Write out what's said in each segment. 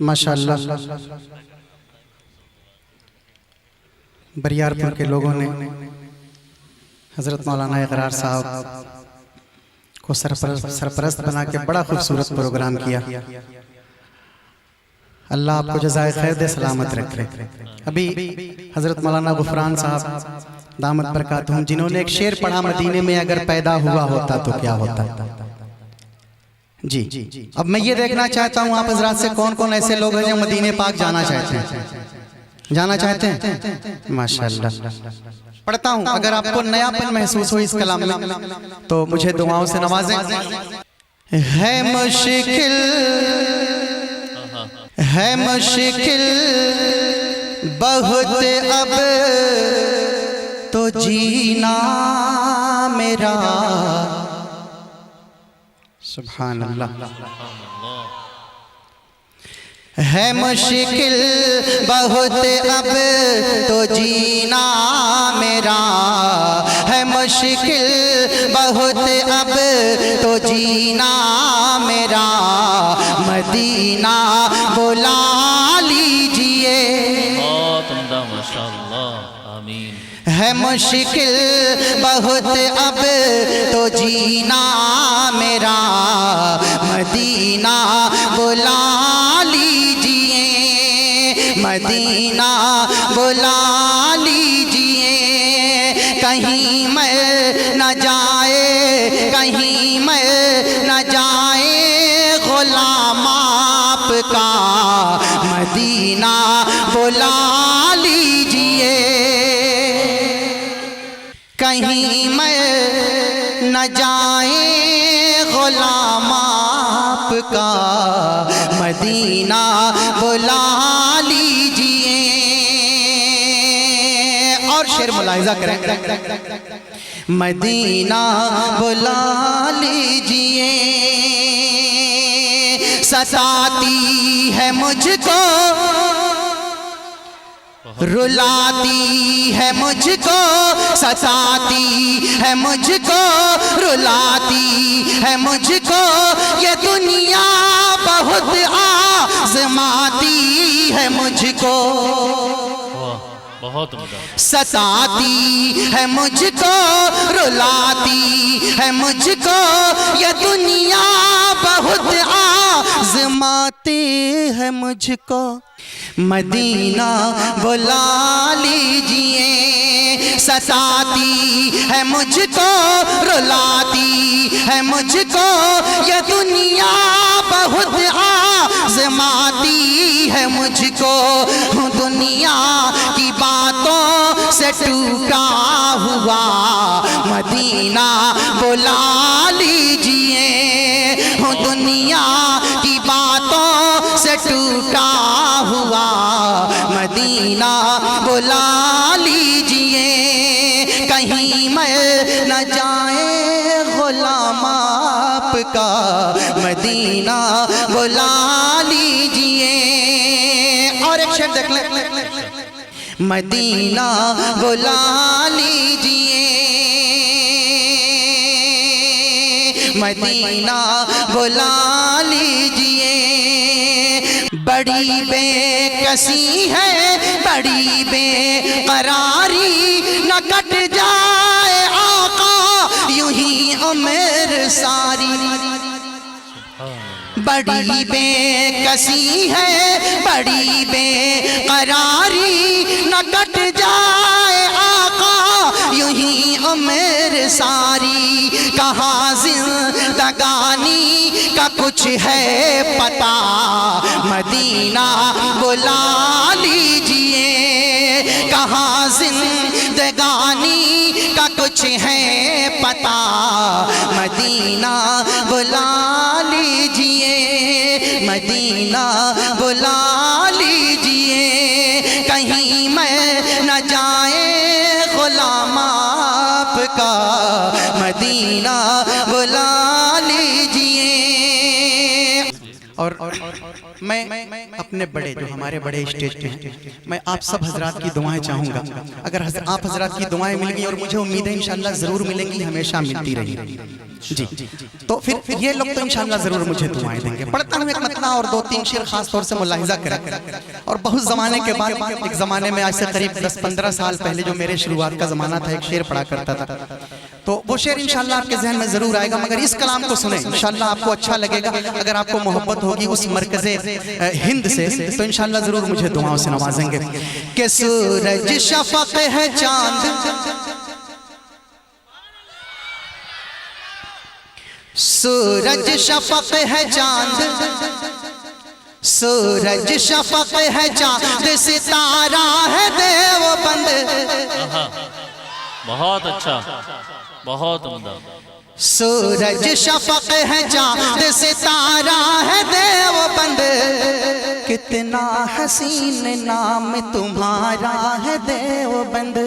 ماشاءاللہ بریارپور کے لوگوں نے حضرت مولانا اقرار صاحب کو سرپرست بنا کے بڑا خوبصورت پروگرام کیا۔ اللہ آپ کو جزائے خیر دے، سلامت رکھے۔ ابھی حضرت مولانا غفران صاحب دامت برکاتہم جنہوں نے ایک شعر پڑھا، مدینے میں اگر پیدا ہوا ہوتا تو کیا ہوتا۔ جی اب میں یہ دیکھنا چاہتا ہوں آپ حضرات سے کون کون ایسے لوگ ہیں جو مدینے پاک جانا چاہتے ہیں، جانا چاہتے ہیں؟ ماشاءاللہ پڑھتا ہوں، اگر آپ کو نیا پن محسوس ہو اس کلام میں تو مجھے دعاؤں سے نوازیں۔ ہے مشکل بہت اب تو جینا میرا، سبحان اللہ۔ ہے مشکل بہت اب تو جینا میرا، ہے مشکل بہت اب تو جینا میرا، مدینہ بلا لیجئے۔ ہے مشکل بہت اب تو جینا میرا، مدینہ بلا لیجئے، مدینہ بلا لیجئے۔ کہیں مر نہ جائے، کہیں مر نہ جائے غلام آپ کا، مدینہ بلا لیجئے۔ کہیں مر نہ جائے غلام آپ کا، مدینہ بلا لیجئے۔ اور شعر ملاحظہ کریں، مدینہ بلا لیجئے۔ ستاتی ہے مجھ کو، رلاتی ہے مجھ کو، ستاتی ہے مجھ کو، رلاتی ہے مجھ کو، یہ دنیا بہت آزماتی ہے مجھ کو۔ ستاتی ہے مجھ کو، رلاتی ہے مجھ کو، یہ دنیا بہت آزماتی ہے مجھ کو، مدینہ بلا لیجئے۔ ستاتی ہے مجھ کو، رلاتی ہے مجھ کو، یہ دنیا بہت آزماتی ہے مجھ کو، دنیا کی باتوں سے ٹوٹا ہوا، مدینہ بلا لیجئے۔ دنیا کی باتوں سے ٹوٹا ہوا، مدینہ بلا لیجئے۔ کہیں مر نہ جائے غلام آپ کا، مدینہ بلا لیجئے۔ اور ایک شعر دیکھ لیں، مدینہ بلا لیجئے، مدینہ بلا لیجئے۔ بڑی بے کسی ہے، بڑی بے قراری، نہ کٹ جائے آقا یوں ہی عمر ساری۔ بڑی بے کسی ہے، بڑی بے قراری، نہ کٹ جائے آقا یوں ہی عمر ساری۔ کہاں زندگانی کا کچھ ہے پتہ، مدینہ بلا لیجئے۔ کہاں زندگانی کا کچھ ہے پتہ، مدینہ بلا لیجئے، مدینہ بلا لیجئے۔ کہیں مر نہ جائے غلام آپ کا، مدینہ بلا لیجئے۔ اور میں اپنے بڑے جو ہمارے بڑے اسٹیج پہ ہیں میں آپ سب حضرات کی دعائیں چاہوں گا. اگر آپ حضرات کی دعائیں مل گئی اور مجھے امید ہے انشاءاللہ ضرور ملیں گی, ہمیشہ ملتی رہی جی, تو پھر یہ لوگ تو انشاءاللہ ضرور مجھے دعائیں دیں گے. پڑھتا ہوں ایک مطلع اور 2-3 شعر خاص طور سے ملاحظہ کریں. اور بہت زمانے کے بعد ایک زمانے میں آج سے قریب 10-15 سال پہلے جو میرے شروعات کا زمانہ تھا ایک شعر پڑھا کرتا تھا, تو وہ شعر انشاءاللہ آپ کے ذہن میں ضرور آئے گا, مگر اس کلام کو سنیں انشاءاللہ آپ کو اچھا لگے گا. اگر آپ کو محبت ہوگی اس مرکز ہند سے تو انشاءاللہ ضرور مجھے دعاؤں سے نوازیں گے. کہ سورج شفق ہے چاند, سورج شفق ہے چاند, سورج شفق ہے چاند, ستارہ ہے دیوبند. بہت اچھا, بہت عمدہ. سورج شفق ہے چاند, ستارہ ہے دیوبند. کتنا حسین نام تمہارا ہے دیوبند.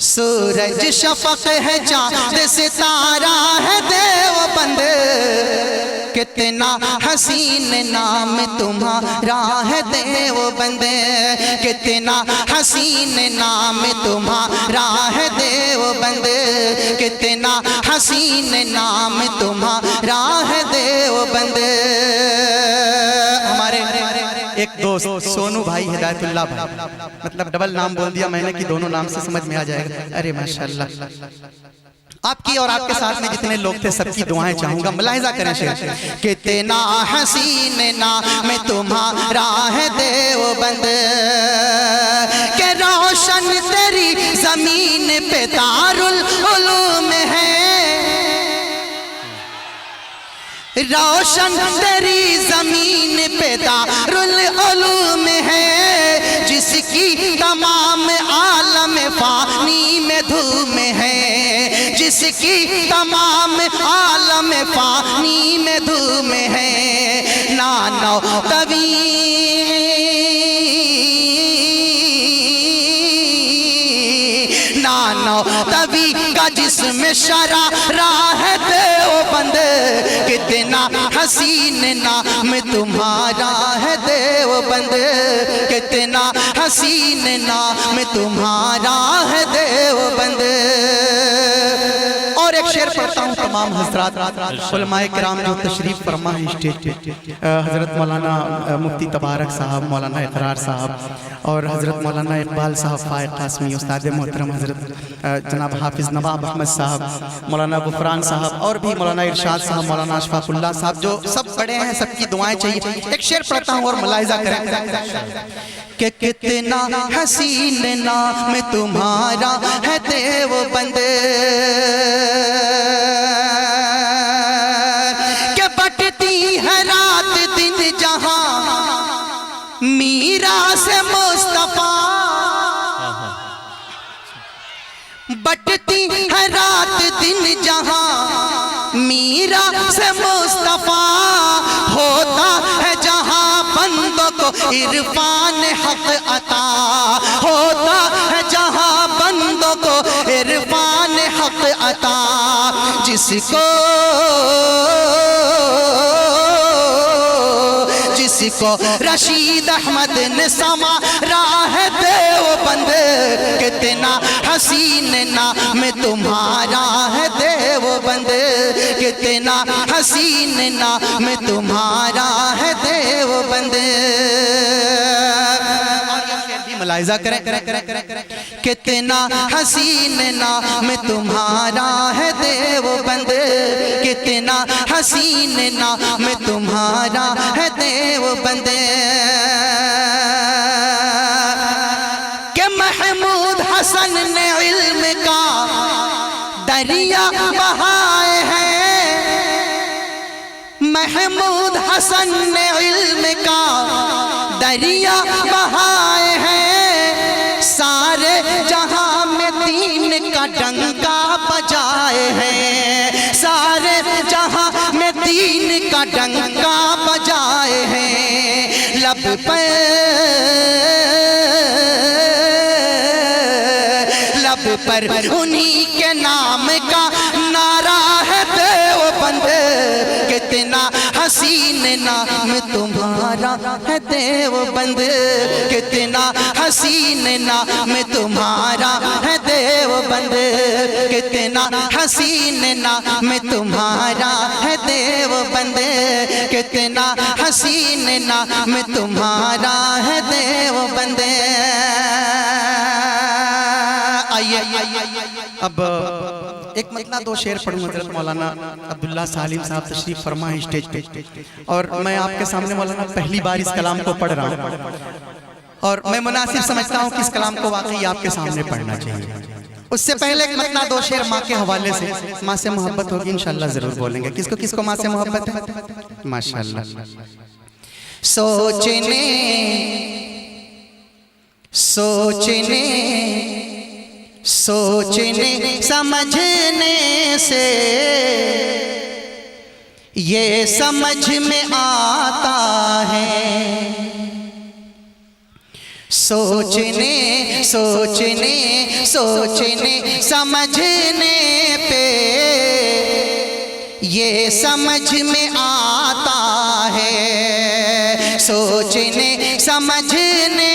سورج شفق ہے چاند, ستارہ ہے دیوبند. کتنا حسین نام تمہارا ہے دیوبند. کتنا حسین نام تمہارا ہے دیوبند. کتنا حسین نام تمہارا ہے دیوبند. ہمارے ایک دوست سونو بھائی, ہدایت اللہ بھائی, مطلب ڈبل نام بول دیا میں نے کہ دونوں نام سے سمجھ میں آ جائے گا. ارے ماشاءاللہ, آپ کی اور آپ کے ساتھ میں جتنے لوگ تھے سب کی دعائیں چاہوں گا. ملاحظہ کریں شعر. کتنا حسین نام تمہارا ہے دیوبند. کہ روشن تیری زمین پہ دارالعلوم ہے. روشن تیری زمین پہ دارالعلوم ہے. جس کی تمام عالم فانی میں دھوم ہے. جس کی تمام عالم فانی میں دھوم ہے. نانو طویل نانو طوی کا جسم شرارہ ہے دیوبند. کتنا حسین نام تمہارا ہے دیوبند. کتنا حسین نام تمہارا ہے دیوبند. اور ایک شعر پڑھتا ہوں تمام حضرات علماء کرام جو تشریف فرما ہے اسٹیج پہ, حضرت مولانا مفتی تبارک صاحب, مولانا اقرار صاحب اور حضرت مولانا اقبال صاحب فائق قاسمی, استاد محترم حضرت جناب حافظ نواب احمد صاحب, مولانا غفران صاحب اور بھی مولانا ارشاد صاحب, مولانا اشفاق اللہ صاحب, جو سب بڑے ہیں, سب کی دعائیں چاہیے. ایک شعر پڑھتا ہوں اور ملاحظہ کریں. کہ کتنا حسین نام تمہارا ہے دیوبند. کہ بٹتی ہے رات دن جہاں میراث مصطفیٰ. بٹتی ہے رات دن جہاں میراث مصطفیٰ. ہوتا ہے جہاں بندوں کو عرفان حق عطا. ہوتا ہے جہاں بندوں کو عرفان حق عطا. جس کو رشید احمد نے سنوارا ہے دیوبند. کتنا حسین نام تمہارا ہے دیوبند. کتنا حسین نام تمہارا ہے دیوبند. ملاحظہ کریں. کتنا حسین نام تمہارا ہے دیوبند. کتنا حسین نام تمہارا ہے دیوبند. کہ محمود حسن نے علم کا دریا بہائے ہیں. محمود حسن نے علم کا دریا بہائے ہیں. سارے جہاں میں دین کا ڈنکا بجائے ہیں. سارے جہاں میں دین کا ڈنکا بجائے ہیں. لب پر انہی کے نام کا نعرہ ہے دیوبند. کتنا حسین نام تمہارا ہے دیوبند، کتنا حسین نام تمہارا ہے دیوبند، کتنا حسین نام تمہارا ہے دیوبند، کتنا حسین نام تمہارا ہے دیوبند۔ آئیے اب ایک مطلع دو شعر پڑھوں۔ حضرت مولانا عبداللہ سالم صاحب تشریف فرما ہے اسٹیج پہ، اور میں آپ کے سامنے مولانا پہلی بار اس کلام کو پڑھ رہا ہوں، اور میں مناسب سمجھتا ہوں کہ اس کلام کو واقعی آپ کے سامنے پڑھنا چاہیے۔ اس سے پہلے ایک مطلع دو شعر ماں کے حوالے سے، ماں سے محبت ہوگی انشاءاللہ ضرور بولیں گے۔ کس کو ماں سے محبت ہے؟ ماشاءاللہ۔ سوچنے سمجھنے سے یہ سمجھ میں آتا ہے، سوچنے سمجھنے پہ یہ سمجھ میں آتا ہے، سوچنے سمجھنے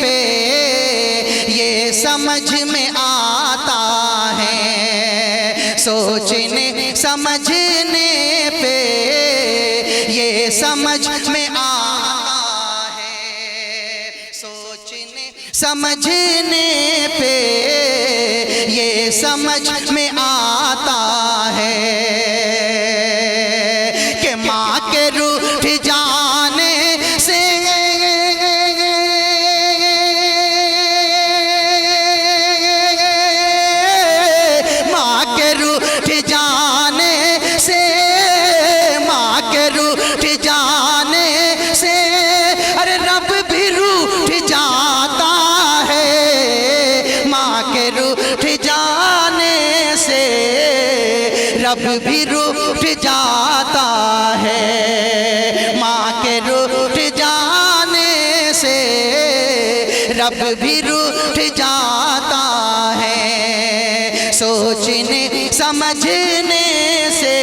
پہ یہ سمجھ میں آتا ہے، سوچنے سمجھنے پہ یہ سمجھ میں آتا ہے، سوچنے سمجھنے پہ یہ سمجھ میں آتا ہے کہ ماں کے روٹھ جانے سے رب بھی روٹھ جاتا ہے، ماں کے روٹھ جانے سے رب بھی روٹھ جاتا ہے، سوچنے سمجھنے سے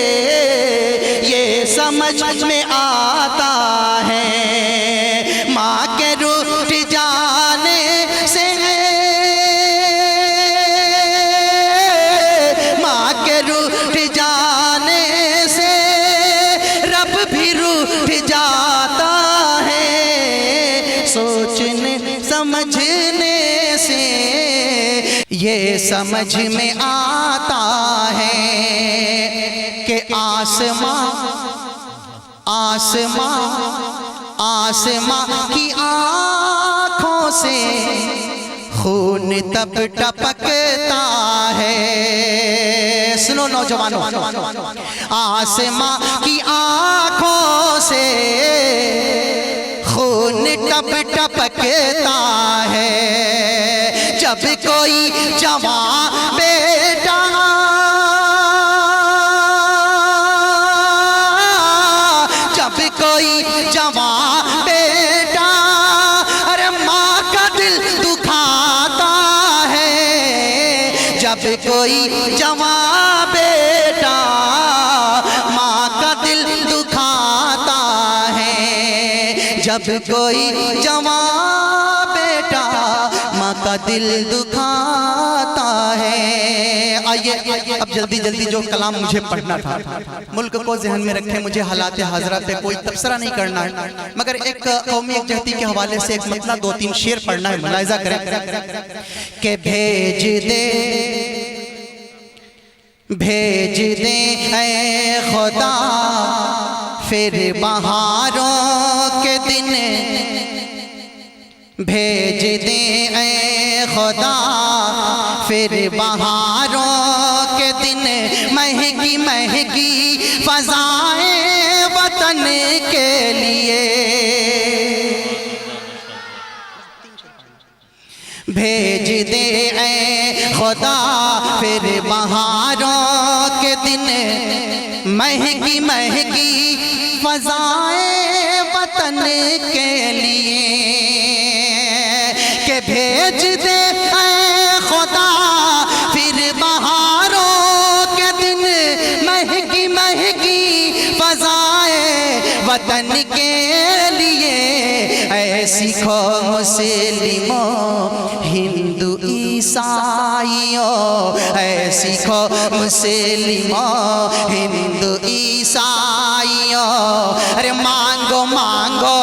یہ سمجھ میں آتا ہے، ماں کے روٹھ جانے سے سمجھنے سے یہ سمجھ میں آتا ہے کہ آسماں کی آنکھوں سے خون تب ٹپکتا ہے، سنو نوجوانوں، آسماں کی آنکھوں سے خون ٹپ ٹپکتا ہے، جب کوئی جوان بیٹا ارے ماں کا دل دکھاتا ہے، جب کوئی جوان بیٹا ماں کا دل دکھاتا ہے، جب کوئی جوان بیٹا ماں کا دل دکھاتا ہے۔ آئیے اب جلدی جلدی جو کلام مجھے پڑھنا تھا ملک کو ذہن میں رکھیں، مجھے حالات حاضرہ پہ کوئی تبصرہ نہیں کرنا ہے، مگر ایک قومی یکجہتی کے حوالے سے ایک مطلع دو تین شعر پڑھنا ہے، ملاحظہ کریں کہ بھیج دے اے خدا پھر بہاروں کے دن، بھیج دے اے خدا پھر بہاروں کے دن، مہنگی مہنگی فضائیں وطن کے لیے، بھیج دے اے خدا پھر بہاروں کے دن، مہنگی مہنگی فضائیں وطن کے لیے، کہ بھیج دے اے خدا پھر بہاروں کے دن، مہنگی مہنگی فضائیں وطن کے لیے، اے سکھو مسلموں ہندو عیسائیوں، اے سکھو مسلموں ہندو عیسائیوں، ارے مانگو مانگو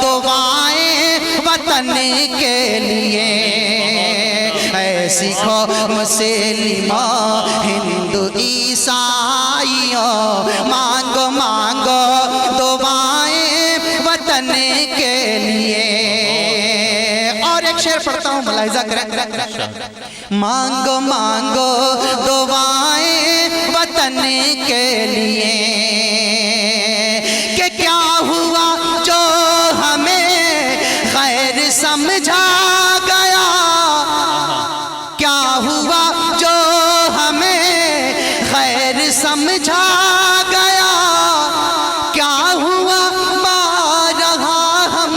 دعائیں وطن کے لیے، اے سکھو مسلموں ہندو عیسائیوں، مانگو مانگو دعائیں وطن کے لیے۔ اور ایک شعر پڑھتا ہوں، ملاحظہ کریں، مانگو مانگو دعائیں وطن کے لیے، کہ کیا ہوا جو ہمیں غیر سمجھا گیا، کیا ہوا جو ہمیں غیر سمجھا گیا، کیا ہوا بارہا ہم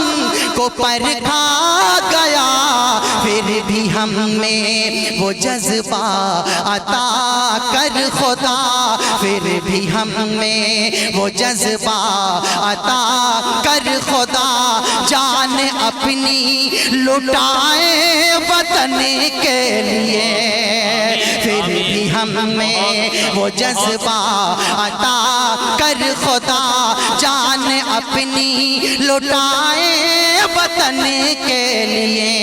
کو پرکھا گیا، پھر بھی ہم میں وہ جذبہ عطا کر خدا، پھر بھی ہم میں وہ جذبہ عطا کر خدا، جان اپنی لٹائے وطن کے لیے، پھر بھی ہم میں وہ جذبہ عطا کر خدا، جان اپنی لٹائے وطن کے لیے۔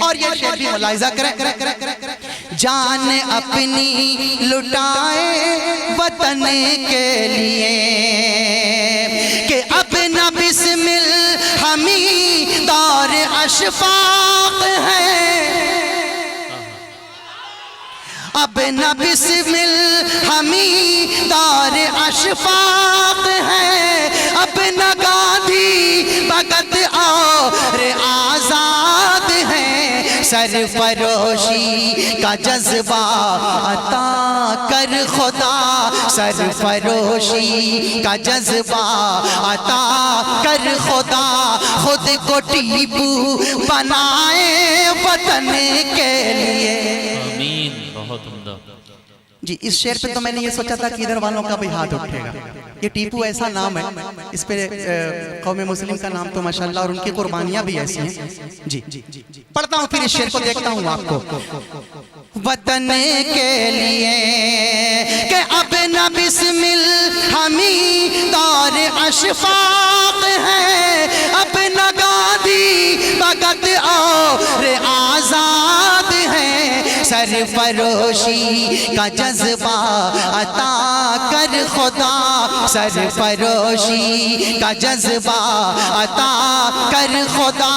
اور یہ شعر بھی ملاحظہ کریں، جان اپنی لٹائے وطن کے لیے، کہ اب نہ بسمل ہمیں دور اشفاق ہے، اب نہ بسمل ہمیں دور اشفاق ہے، اب نہ گاندھی بھگت اور آزاد ہیں، سرفروشی کا جذبہ عطا کر خدا، سرفروشی کا جذبہ عطا کر خدا، خود کو ٹیپو بنائے وطن کے لیے۔ آمین، بہت عمدہ۔ جی اس شعر پہ تو میں نے یہ سوچا تھا کہ ادھر والوں کا بھی ہاتھ اٹھے گا، یہ ٹیپو ایسا نام ہے، اس پہ قوم مسلم کا نام تو ماشاءاللہ، اور ان کی قربانیاں بھی ایسی ہیں۔ جی پڑھتا ہوں پھر اس شعر کو، دیکھتا ہوں آپ کو۔ وطن کے لیے کہ اب نہ بسمل ہمیں دور اشفاق ہے، اب نہ گاندھی بھگت اور آزاد ہیں، سرفروشی کا جذبہ عطا کر خدا، سرفروشی کا جذبہ عطا کر خدا،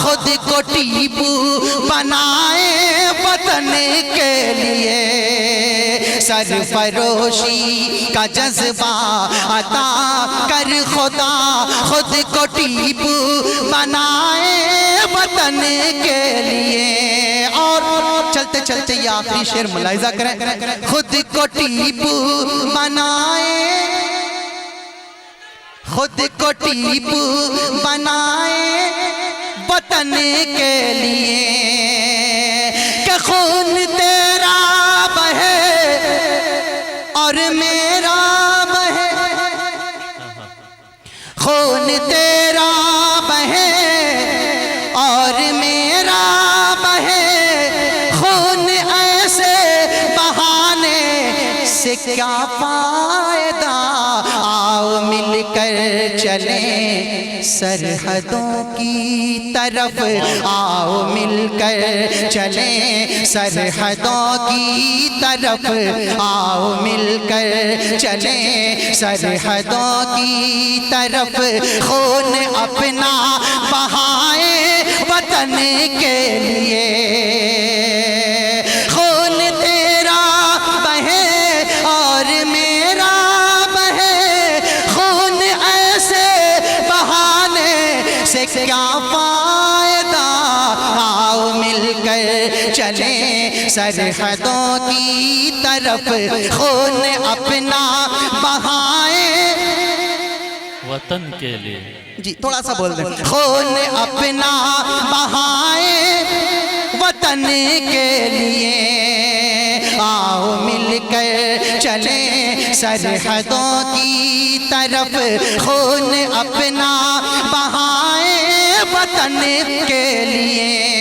خود کو ٹیپو بنائے وطن کے لیے، سرفروشی کا جذبہ عطا کر خدا، خود کو ٹیپو بنائے وطن کے لیے۔ اور چلتے چلتے یہ آخری شعر ملاحظہ کریں، خود کو ٹیپو بنائے، خود کو ٹیپو بنائے وطن کے لیے، کہ خون تیرا بہے اور میرا بہے، خون تیرا بہے اور میرا بہے، خون ایسے بہانے سے کیا فائدہ، آؤ مل کر چلیں سرحدوں کی طرف، آؤ مل کر چلیں سرحدوں کی طرف، آؤ مل کر چلیں سرحدوں کی طرف، خون اپنا بہائیں وطن کے لیے، خون تیرا بہے اور میرا بہے، خون ایسے بہانے سے کیا فائدہ، آؤ مل کر چلیں سرحدوں کی طرف، خون اپنا بہائیں وطن کے لیے۔ جی تھوڑا سا بول دیں، خون اپنا بہائیں وطن کے لیے، آؤ مل کر چلیں سرحدوں کی طرف خون اپنا بہائیں وطن کے لیے